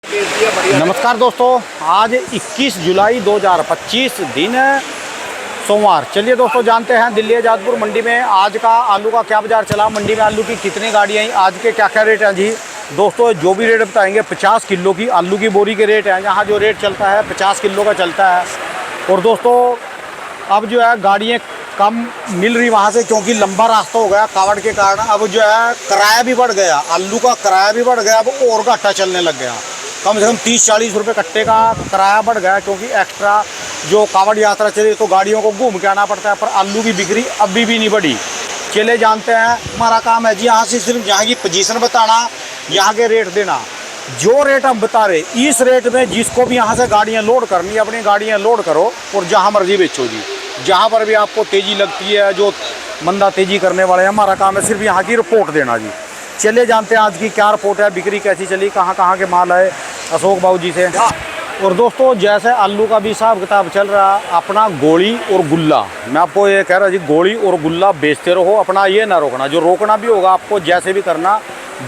नमस्कार दोस्तों, आज 21 जुलाई 2025 दिन है सोमवार। चलिए दोस्तों, जानते हैं दिल्ली आजादपुर मंडी में आज का आलू का क्या बाजार चला, मंडी में आलू की कितनी गाड़ियाँ आई, आज के क्या क्या रेट हैं जी। दोस्तों जो भी रेट बताएंगे 50 किलो की आलू की बोरी के रेट हैं। यहाँ जो रेट चलता है 50 किलो का चलता है। और दोस्तों अब जो है गाड़ियाँ कम मिल रही वहाँ से, क्योंकि लंबा रास्ता हो गया कावड़ के कारण। अब जो है किराया भी बढ़ गया, आलू का किराया भी बढ़ गया, अब और घाटा चलने लग गया। कम से कम 30-40 रुपये कट्टे का किराया बढ़ गया, क्योंकि एक्स्ट्रा जो कावड़ यात्रा चली तो गाड़ियों को घूम के आना पड़ता है। पर आलू की बिक्री अभी भी नहीं बढ़ी। चले जानते हैं, हमारा काम है जी यहाँ से सिर्फ यहाँ की पोजीशन बताना, यहाँ के रेट देना। जो रेट हम बता रहे इस रेट में जिसको भी यहाँ से गाड़ियाँ लोड करनी है अपनी गाड़ियाँ लोड करो और जहाँ मर्जी बेचो जी। जहाँ पर भी आपको तेज़ी लगती है, जो मंदा तेज़ी करने वाले हैं, हमारा काम है सिर्फ यहाँ की रिपोर्ट देना जी। चलिए जानते हैं आज की क्या रिपोर्ट है, बिक्री कैसी चली, कहाँ के माल आए अशोक बाबू जी से। और दोस्तों जैसे आलू का भी हिसाब किताब चल रहा, अपना गोली और गुल्ला, मैं आपको ये कह रहा जी, गोली और गुल्ला बेचते रहो, अपना ये ना रोकना। जो रोकना भी होगा आपको जैसे भी करना,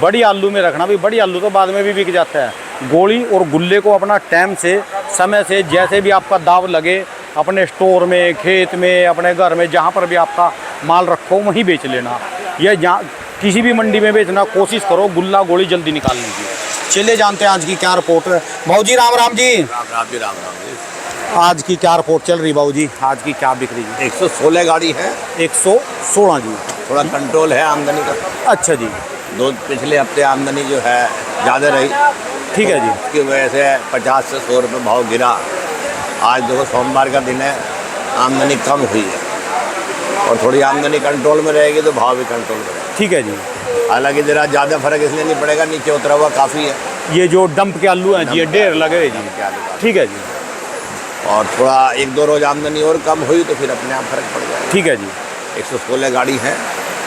बड़ी आलू में रखना भी, बड़ी आलू तो बाद में भी बिक जाता है। गोली और गुल्ले को अपना टाइम से समय से जैसे भी आपका दाव लगे, अपने स्टोर में, खेत में, अपने घर में, जहाँ पर भी आपका माल रखो वहीं बेच लेना। यह जहाँ किसी भी मंडी में बेचना कोशिश करो, गुल्ला गोली जल्दी निकालने की। चलिए जानते हैं आज की क्या रिपोर्ट है। भाऊ जी राम राम जी। राम जी, राम राम जी। आज की क्या रिपोर्ट चल रही भाऊ जी, आज की क्या बिक रही है? 116 गाड़ी है। 116 जी। थोड़ा कंट्रोल है आमदनी का। अच्छा जी। पिछले हफ्ते आमदनी जो है ज़्यादा रही, ठीक है जी। उसकी वजह से 50 से 100 रुपये भाव गिरा। आज देखो सोमवार का दिन है, आमदनी कम हुई है और थोड़ी आमदनी कंट्रोल में रहेगी तो भाव भी कंट्रोल में रहेगा। ठीक है जी। हालांकि ज़रा ज़्यादा फर्क इसलिए नहीं पड़ेगा, नीचे उतरा हुआ काफ़ी है। ये जो डंप के आलू हैं जी, ये ढेर लगे हुए जी। ठीक है जी। और थोड़ा 1-2 रोज़ आमदनी और कम हुई तो फिर अपने आप फर्क पड़ जाएगा। ठीक है जी। 116 गाड़ी है,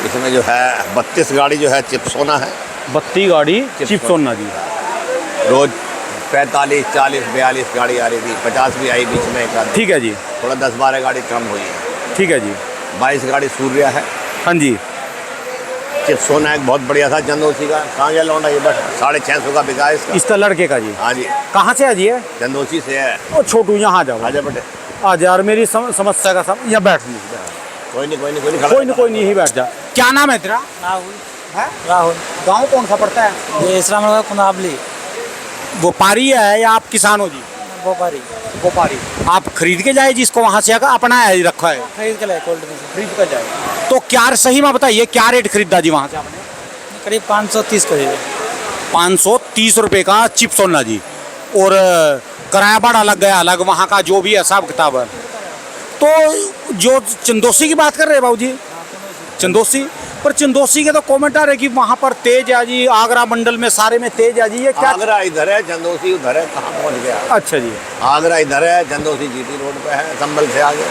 इसमें जो है 32 गाड़ी जो है चिप्सोना है। 32 गाड़ी चिप्सोना जी। रोज 45, 40, 42 गाड़ी आ रही थी, 50 भी आई बीच में एक आध। ठीक है जी। थोड़ा 10-12 गाड़ी कम हुई है। ठीक है जी। 22 गाड़ी सूर्या है। हाँ जी। चिप्सोना एक बहुत बढ़िया था चंदोसी का। कहाँ गया लौंडा, ये बस 650 का बिका है इसका। इसका लड़के का जी। हाँ जी। कहाँ से है जी? चंदोसी से है। ओ छोटू यहाँ आ जाओ। आजा बेटे। आज यार मेरी समस्या का सब यहाँ बैठ नहीं। कोई नहीं कोई नहीं यही बैठ जा। क्या नाम है तेरा? राहुल। है राहुल। गाँव कौन सा पड़ता है? ये इस्लाम कुनाबली। व्यापारी है या आप किसान हो जी? व्यापारी। व्यापारी। आप खरीद के जाए जिसको वहाँ से आकर अपना है रखा है? खरीद के लाए कोल्ड ड्रिंक से। खरीद कर जाए। तो क्या सही में बताइए क्या रेट खरीदा जी वहाँ से आपने? करीब 530 खरीदे। 530 रुपये का चिप्सोना जी। और किराया भाड़ा लग गया अलग, वहाँ का जो भी हिसाब किताब है। तो जो चंदोसी की बात कर रहे हैं बाबू जी, चंदोसी पर चंदोसी के तो कमेंट आ रहे कि वहाँ पर तेज है जी, आगरा मंडल में सारे में तेज है जी। ये क्या? आगरा इधर है, चंदोसी उधर है, कहाँ पहुँच गया? अच्छा जी। आगरा इधर है, चंदोसी जीटी रोड पे है, संभल से आगे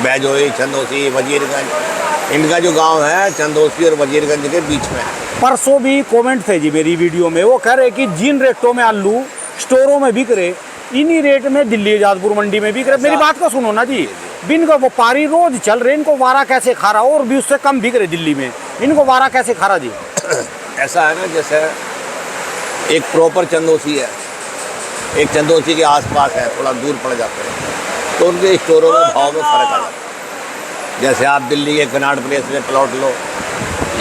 बैजोई, चंदोसी, वजीरगंज, इनका जो गांव है चंदोसी और वजीरगंज के बीच में है। परसों भी कमेंट थे जी मेरी वीडियो में, वो कह रहे कि जिन रेटों में आलू स्टोरों में बिक रहे, इन्हीं रेट में दिल्ली आजादपुर मंडी में बिक रहे। मेरी बात को सुनो ना जी, बिन का व्यापारी रोज चल रहे, इनको वारा कैसे खा रहा, और भी उससे कम बिक रहे दिल्ली में, इनको वारा कैसे खा रहा जी? ऐसा है ना, जैसे एक प्रॉपर चंदोसी है, एक चंदोसी के आसपास है, थोड़ा दूर पड़ जाते हैं, तो उनके स्टोरों में भाव में फ़र्क आ जाता है। जैसे आप दिल्ली के कनाट प्लेस में प्लॉट लो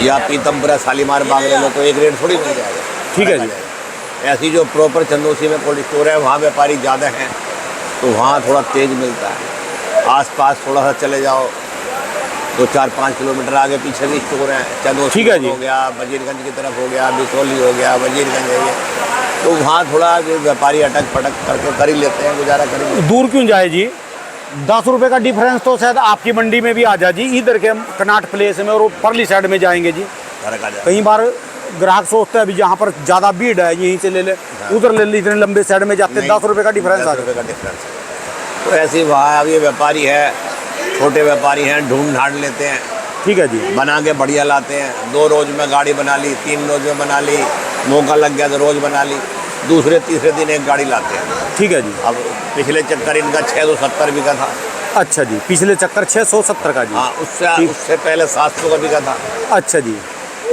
या पीतमपुरा शालीमार बाग ले लो तो एक रेट थोड़ी मिल जाएगा। ठीक है जी। ऐसी जो प्रॉपर चंदोसी में कोल्ड स्टोर है, वहाँ व्यापारी ज़्यादा हैं तो वहाँ थोड़ा तेज़ मिलता है। आसपास थोड़ा सा चले जाओ तो 4-5 किलोमीटर आगे पीछे भी स्टोर हैं। चंदोसी हो गया, वजीरगंज की तरफ हो गया, बिसौली हो गया, वजीरगंज है ये, तो वहाँ थोड़ा व्यापारी अटक पटक करके कर ही लेते हैं, गुजारा कर ही लेते हैं। दूर क्यों जाए जी? 10 रुपये का डिफरेंस तो शायद आपकी मंडी में भी आ जाए जी, इधर के कनाट प्लेस में और परली साइड में जाएंगे जी। फर्क आ जाए। कई बार ग्राहक सोचते हैं अभी जहाँ पर ज़्यादा भीड़ है यहीं से ले ले, उधर ले ले, इतने लंबे साइड में जाते 10 रुपये का डिफरेंस आ जाए। तो ऐसे वहाँ अब ये व्यापारी है, छोटे व्यापारी हैं, ढूंढ ढांड लेते हैं। ठीक है जी। बना के बढ़िया लाते हैं। 2 रोज में गाड़ी बना ली, 3 रोज में बना ली, मौका लग गया तो रोज बना ली, दूसरे तीसरे दिन एक गाड़ी लाते हैं। ठीक है जी। अब पिछले चक्कर इनका 670 बिका था। अच्छा जी, पिछले चक्कर 670 का जी। हाँ, उससे पहले 700 का बिका था। अच्छा जी।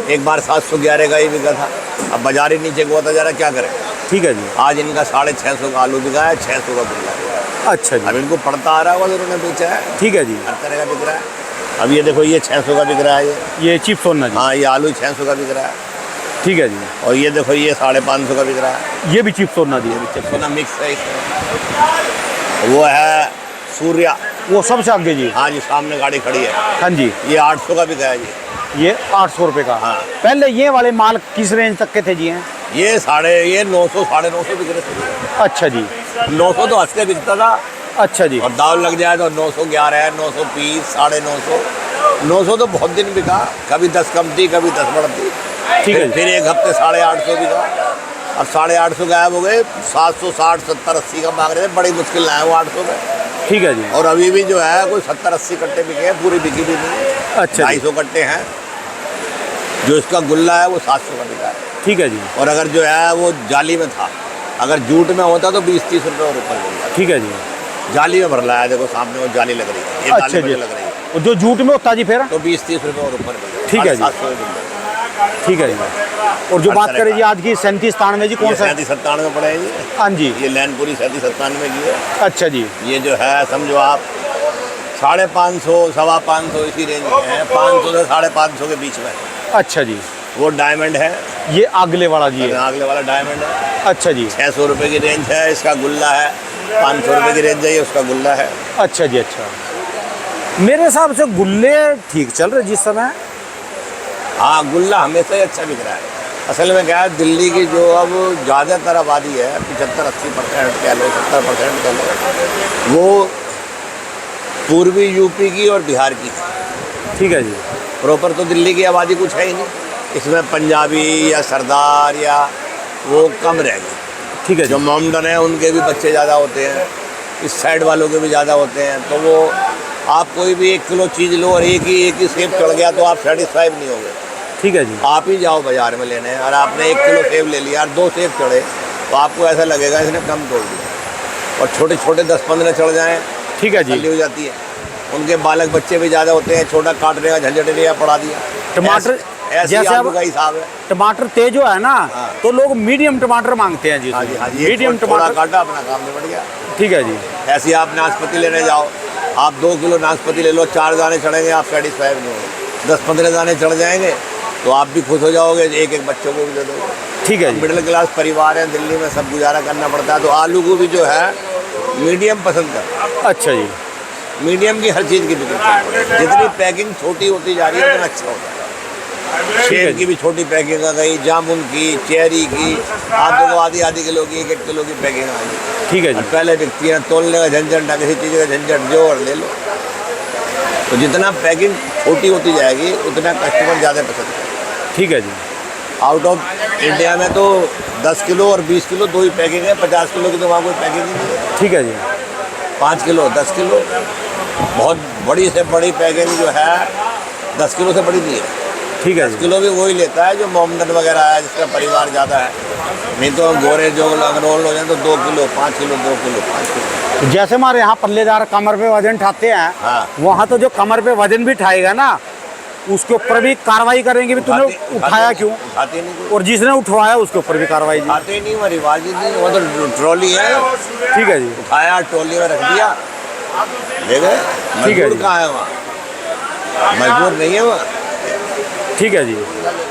एक बार 711 का ही बिका था। अब बाजार ही नीचे को होता जा रहा, क्या करें? ठीक है जी। आज इनका 650 का आलू बिका है, 600 का बिका है। अच्छा जी। अब इनको पड़ता आ रहा होगा तो उन्होंने बेचा है, ठीक है जी। हर तरह का बिक रहा है। अब ये देखो, ये 600 का बिक रहा है ये चिप्स सोना जी। हाँ, ये आलू 600 का बिक रहा है। ठीक है जी। और ये देखो, ये 550 का बिक रहा है। ये भी चिप्स सोना जी। ये भी चिप्सोना मिक्स है इसमें। वो है सूर्या, वो सबसे आगे जी। हाँ जी, सामने गाड़ी खड़ी है। हाँ जी। ये 800 का बिका है जी। ये 800 रुपये का। हाँ। पहले ये वाले माल किस रेंज तक के थे जी? हैं ये 900 950 बिक रहे थे। अच्छा जी। 900 तो हंसते बिकता था, अच्छा जी। और दाल लग जाए तो 911 है, 920, 950। 900 तो बहुत दिन बिका, कभी 10 कम थी, कभी 10 बढ़ती। ठीक है जी। फिर एक हफ्ते 850 बिका, अब 850 गायब हो गए। 760, 70, 80 का मांग रहे थे, बड़ी मुश्किल आए वो 800 में। ठीक है जी। और अभी भी जो है कोई 70-80 कट्टे बिके हैं, पूरी बिकी भी नहीं। अच्छा जी। 250 कट्टे हैं। जो इसका गुल्ला है वो 700 का बिका है। ठीक है जी। और अगर जो है वो जाली में था, अगर जूट में होता तो 20-30 रुपये और ऊपर मिलता। ठीक है जी। जाली में भर लाया, देखो सामने वो जाली लग रही है, ये अच्छा जाली जी। में लग रही है, और जो जूट में होता जी फिर? तो 20-30 रुपये और ऊपर मिलता। ठीक है जी। 750 में मिलता। ठीक है जी। और जो हर बात तरह करें का। जी आज की 37-93 जी, कौन सा? 37-97 पड़े हैं जी। हाँ जी। ये लैनपुरी 37-97 की है। अच्छा जी। ये जो है समझो आप 550, 525 इसी रेंज में है, 500 से 550 के बीच में। अच्छा जी। वो डायमंड है, ये अगले वाला जी है। अगले वाला डायमंड है। अच्छा जी। 600 रुपये की रेंज है, इसका गुल्ला है। 500 रुपये की रेंज है, ये उसका गुल्ला है। अच्छा जी। अच्छा, मेरे हिसाब से गुल्ले ठीक चल रहे जिस समय। हाँ, गुल्ला हमेशा ही अच्छा बिक रहा है। असल में क्या है, दिल्ली की जो अब ज़्यादातर आबादी है, 75-80% कह लो, 70% कह लो, वो पूर्वी यूपी की और बिहार की। ठीक है जी। प्रॉपर तो दिल्ली की आबादी कुछ है ही नहीं, इसमें पंजाबी या सरदार या वो कम रह गई। ठीक है जो जी। मोमडन है उनके भी बच्चे ज़्यादा होते हैं, इस साइड वालों के भी ज़्यादा होते हैं। तो वो आप कोई भी 1 किलो चीज़ लो और एक ही सेब चढ़ गया तो आप सेटिस्फाइड नहीं होगे। ठीक है जी। आप ही जाओ बाज़ार में लेने, और आपने 1 किलो सेब ले लिया और 2 सेब चढ़े, तो आपको ऐसा लगेगा इसने कम तोड़ दिया। और छोटे छोटे 10-15 चढ़ जाएँ, ठीक है जी। तसल्ली हो जाती है। उनके बालक बच्चे भी ज़्यादा होते हैं, छोटा काटने का झंझट नहीं है, पड़ा दिया। टमाटर ऐसे जैसे आलू अब का हिसाब है। टमाटर तेज जो है ना, हाँ। तो लोग मीडियम टमाटर मांगते हैं जी। हाँ जी, हाँ जी, मीडियम थोड़ा टमाटर। काटा, अपना काम निपट गया। ठीक है जी। ऐसे ही आप नाशपाती लेने जाओ, आप 2 किलो नाशपाती ले लो, 4 दाने चढ़ेंगे, आप सेटिस्फाइड नहीं होंगे। 10-15 दाने चढ़ जाएंगे तो आप भी खुश हो जाओगे, एक बच्चों को भी दे दोगे। ठीक है जी। मिडिल क्लास परिवार है, दिल्ली में सब गुजारा करना पड़ता है, तो आलू को भी जो है मीडियम पसंद कर। अच्छा जी। मीडियम की हर चीज़ की बिक्री, जितनी पैकिंग छोटी होती जा रही है उतना अच्छा होता है। सेब की भी छोटी पैकिंग आ गई, जामुन की, चेरी की, आप देखो आधी किलो की, 1 किलो की पैकिंग आ गई। ठीक है जी। पहले बिकती है, तोलने का झंझट ना किसी चीज़ का झंझट, जो और ले लो। तो जितना पैकिंग छोटी होती जाएगी उतना कस्टमर ज़्यादा पसंद करेगा। ठीक है जी। आउट ऑफ इंडिया में तो 10 किलो और 20 किलो 2 ही पैकिंग है, 50 किलो की तो वहाँ कोई पैकिंग ही नहीं है। ठीक है जी। 5 किलो, 10 किलो, बहुत बड़ी से बड़ी पैकिंग जो है 10 किलो से बड़ी नहीं है। ठीक है 10 जी। किलो भी वही लेता है जो मोमडन वगैरह है, जिसका परिवार ज़्यादा है। नहीं तो गोरे जो अंगरोल हो जाए तो 2 किलो, 5 किलो, 2 किलो, 5 किलो। जैसे हमारे यहाँ पल्लेदार कमर पे वजन उठाते हैं, हाँ। वहाँ तो जो कमर पे वजन भी उठाएगा ना, उसके ऊपर भी कार्रवाई करेंगे भी तूने उठाया क्यों, उठाते नहीं कोई। और जिसने उठवाया उसके ऊपर भी कार्रवाई जी। उठाते ही नहीं, वो रिवाज ही नहीं, वो तो ट्रॉली है। ठीक है जी। उठाया, ट्रॉली में रख दिया, ले गए। ठीक है मजबूर जी। कहाँ है वहाँ, मजबूर नहीं है वहाँ। ठीक है जी।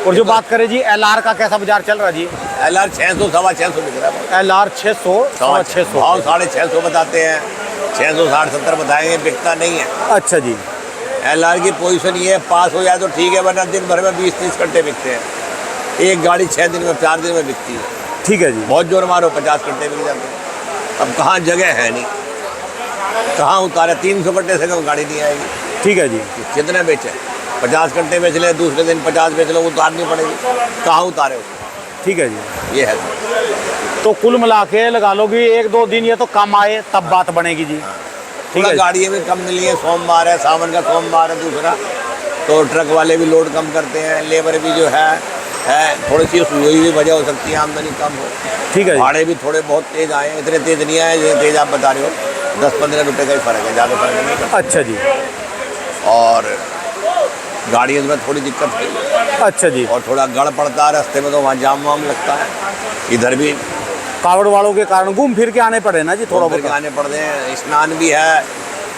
और जो बात करें जी LR का कैसा बाजार चल रहा है जी? LR 600, 650 बिक रहा है। LR 600, 650। भाव 650 बताते हैं, 660-70 बताएंगे, बिकता नहीं है। अच्छा जी। LR की पोजीशन ये है, पास हो जाए तो ठीक है, वरना दिन भर में 20-30 कट्टे बिकते हैं। एक गाड़ी 6 दिन में, 4 दिन में बिकती है। ठीक है जी। बहुत जोर मारो 50 कट्टे बिक जाते हैं। अब कहाँ जगह है नहीं, कहाँ उतारे, 300 कट्टे से कम गाड़ी नहीं आएगी। ठीक है जी। कितने बेचे, 50 कट्टे बेच ले, दूसरे दिन 50 बेच लो, उतारनी पड़ेगी, कहाँ उतारे उसको। ठीक है जी। ये है। तो कुल मिला के लगा लो कि 1-2 दिन ये तो कम आए तब बात बनेगी जी। ठीक थोड़ा है। गाड़ियाँ भी कम मिली है, सोमवार है, सावन का सोमवार है दूसरा, तो ट्रक वाले भी लोड कम करते हैं, लेबर भी जो है थोड़ी सी यही भी वजह हो सकती है, आमदनी कम हो। ठीक है जी। भाड़े भी थोड़े बहुत तेज़ आए हैं, इतने तेज़ नहीं आए जितने तेज़ आप बता रहे हो, 10-15 रुपये का ही फ़र्क है, ज़्यादा फ़र्क नहीं है। अच्छा जी। और गाड़ियों में थोड़ी दिक्कत है, अच्छा जी। और थोड़ा गड़ पड़ता है रास्ते में, तो वहाँ जाम वाम लगता है। इधर भी कावड़ वालों के कारण घूम फिर के आने पड़े ना जी, थोड़ा फिर के बहुत। आने पड़ते हैं। स्नान भी है,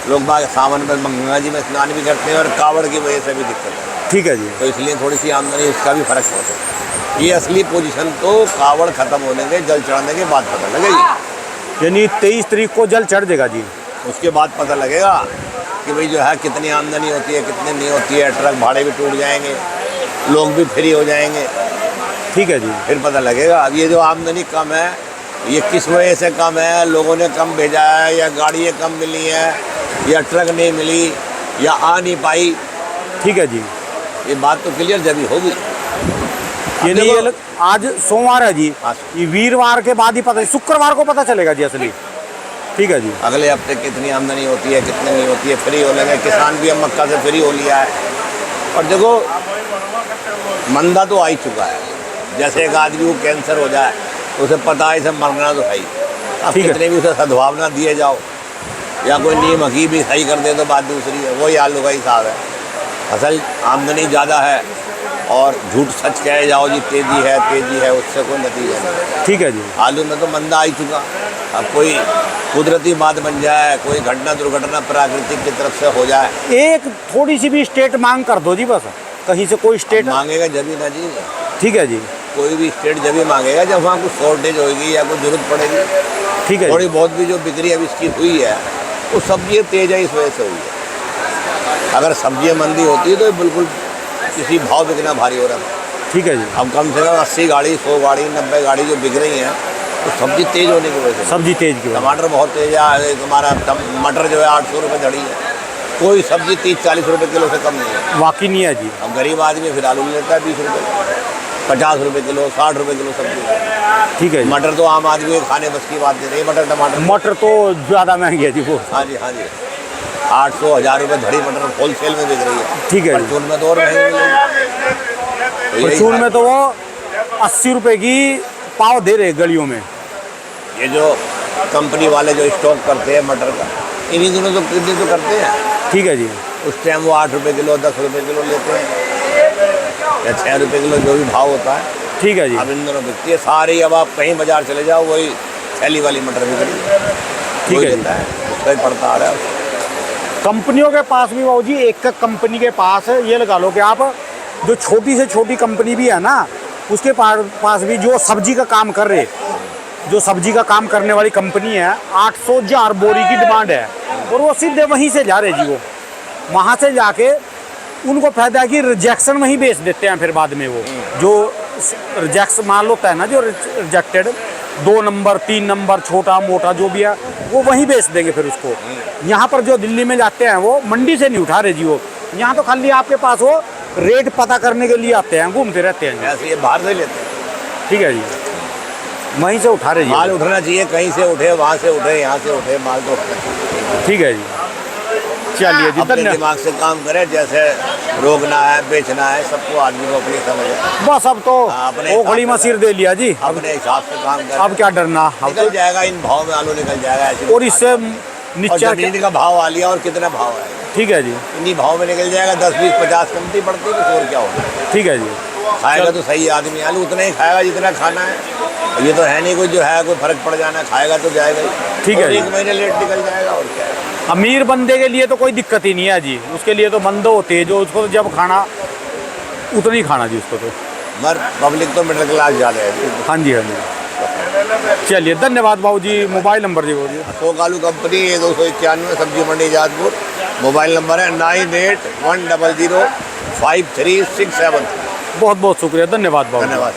लोग बाग सावन में गंगा जी में स्नान भी करते हैं और कावड़ की वजह से भी दिक्कत है, ठीक है जी। तो इसलिए थोड़ी सी आमदनी उसका भी फर्क पड़ता है। ये असली पोजीशन तो कावड़ खत्म होने के, जल चढ़ाने के बाद पता लगेगी। यानी 23 तारीख को जल चढ़ देगा जी। उसके बाद पता लगेगा कि भाई जो है कितनी आमदनी होती है, कितनी नहीं होती है। ट्रक भाड़े भी टूट जाएंगे, लोग भी फ्री हो जाएंगे, ठीक है जी। फिर पता लगेगा। अब ये जो आमदनी कम है, ये किस वजह से कम है? लोगों ने कम भेजा है, या गाड़ियाँ कम मिली हैं, या ट्रक नहीं मिली, या आ नहीं पाई? ठीक है जी। ये बात तो क्लियर जब ही होगी। ये नहीं, ये आज सोमवार है जी, हाँ। ये वीरवार के बाद ही पता, शुक्रवार को पता चलेगा जी असली। ठीक है जी। अगले हफ्ते कितनी आमदनी होती है, कितनी नहीं होती है, फ्री हो लेंगे। किसान भी अब मक्का से फ्री हो लिया है। और देखो, मंदा तो आ ही चुका है। जैसे एक आदमी को कैंसर हो जाए, उसे पता है इसे मरना तो है ही। अब ठीक है। कितने भी उसे सद्भावना दिए जाओ, या कोई नीम हकीम भी सही कर दे तो बात दूसरी है। वही आलू का हिसाब है। असल आमदनी ज़्यादा है और झूठ सच कहे जाओ जी तेज़ी है, उससे कोई नतीजा नहीं। ठीक है जी। आलू में तो मंदा आ ही चुका। अब कोई कुदरती बात बन जाए, कोई घटना दुर्घटना प्राकृतिक की तरफ से हो जाए, एक थोड़ी सी भी स्टेट मांग कर दो जी, बस कहीं से कोई स्टेट। मांगेगा जब ही ना जी। ठीक है जी। कोई भी स्टेट जब ही मांगेगा जब वहाँ कुछ शॉर्टेज होगी या कुछ जरूरत पड़ेगी। ठीक है थोड़ी जी। बहुत भी जो बिक्री अब इसकी हुई है, वो सब्जी तेज है, इस वजह से हुई है। अगर सब्जी मंदी होती तो बिल्कुल किसी भाव बिकना भारी हो रहा था। ठीक है जी। अब कम से कम 80 गाड़ी, 100 गाड़ी, 90 गाड़ी जो बिक रही हैं, तो सब्जी तेज होने की वजह से। सब्जी तेज की वजह। टमाटर बहुत तेज है। तुम्हारा मटर जो है 800 रुपये धड़ी है। कोई सब्जी 30-40 रुपये किलो से कम नहीं है। वाकई नहीं है जी। अब गरीब आदमी फिर आलू लेता है 20 रुपये, 50 रुपये किलो, 60 रुपये किलो सब्जी। ठीक है जी। मटर तो आम आदमी के खाने बस की बात नहीं रही। मटर टमाटर मटर तो ज़्यादा महंगी है जी वो। हाँ जी, हाँ जी। 800-1000 रुपये धड़ी मटर होलसेल में बिक रही है। ठीक है जी। परचून में तो और महंगी मिलेगी। तो यही परचून है। में तो वो 80 रुपए की पाव दे रहे गलियों में। ये जो कंपनी वाले जो स्टॉक करते हैं मटर का, इन्हीं दिनों तो कितने तो करते हैं। ठीक है जी। उस टाइम वो 8 रुपये किलो, 10 रुपये किलो लेते हैं, या 6 रुपये किलो, जो भी भाव होता है। ठीक है जी। अब इन दोनों बिकती है सारी। अब आप कहीं बाजार चले जाओ, वही थैली वाली मटर बिक रही है। ठीक है जी। देता है, उसका ही पड़ता आ रहा है। कंपनियों के पास भी बाबू जी, एक कंपनी के पास ये लगा लो कि आप जो छोटी से छोटी कंपनी भी है ना, उसके पास भी जो सब्जी का काम कर रहे, जो सब्जी का काम करने वाली कंपनी है, 800,000 बोरी की डिमांड है। और वो सीधे वहीं से जा रहे जी, वो वहाँ से जाके उनको फायदा है कि रिजेक्शन वहीं बेच देते हैं। फिर बाद में वो जो रिजेक्ट माल होता है ना, जो रिजेक्टेड 2 नंबर 3 नंबर छोटा मोटा जो भी है, वो वहीं बेच देंगे फिर उसको। यहाँ पर जो दिल्ली में जाते हैं वो मंडी से नहीं उठा रहे जी। वो यहाँ तो खाली आपके पास वो रेट पता करने के लिए आते हैं, घूमते रहते हैं। ऐसे ये बाहर से लेते हैं। ठीक है जी। वहीं से उठा रहे जी। माल उठना चाहिए, कहीं से उठे, वहाँ से उठे, यहाँ से उठे, माल तो उठना चाहिए। ठीक है जी। चलिए जी, अपने धन्यवाद। दिमाग से काम करे, जैसे रोकना है, बेचना है, सबको आदमी को अपनी समझ है। बस अब तो हाँ, अपने ओखली हिसाब से मसीर दे लिया जी। अपने हिसाब से काम करे। अब क्या डरना। अब निकल जाएगा, इन भाव में आलू निकल जाएगा ऐसे। और इससे और नीचे जमीन का भाव आ लिया, और कितना भाव है, ठीक है जी। इन्हीं भाव में निकल जाएगा। 10, 20, 50 कमती पड़ती है, और क्या होगा। ठीक है जी। खाएगा तो सही आदमी आलू उतना ही खाएगा जितना खाना है। ये तो है नहीं कोई जो है कोई फर्क पड़ जाना, खाएगा तो जाएगा ही। ठीक है और जी। 1 महीने लेट निकल जाएगा, और क्या है। अमीर बंदे के लिए तो कोई दिक्कत ही नहीं है जी। उसके लिए तो बंदे होते हैं जो उसको तो जब खाना उतना ही खाना जी उसको तो। मगर पब्लिक तो मिडिल क्लास ज़्यादा है। हाँ जी, हाँ जी। चलिए, धन्यवाद बाबू जी। मोबाइल नंबर जी बाबू जी। अशोक आलू कंपनी, 291 सब्जी मंडी जाजपुर। मोबाइल नंबर है 9810053673। बहुत बहुत शुक्रिया, धन्यवाद बाबू। धन्यवाद।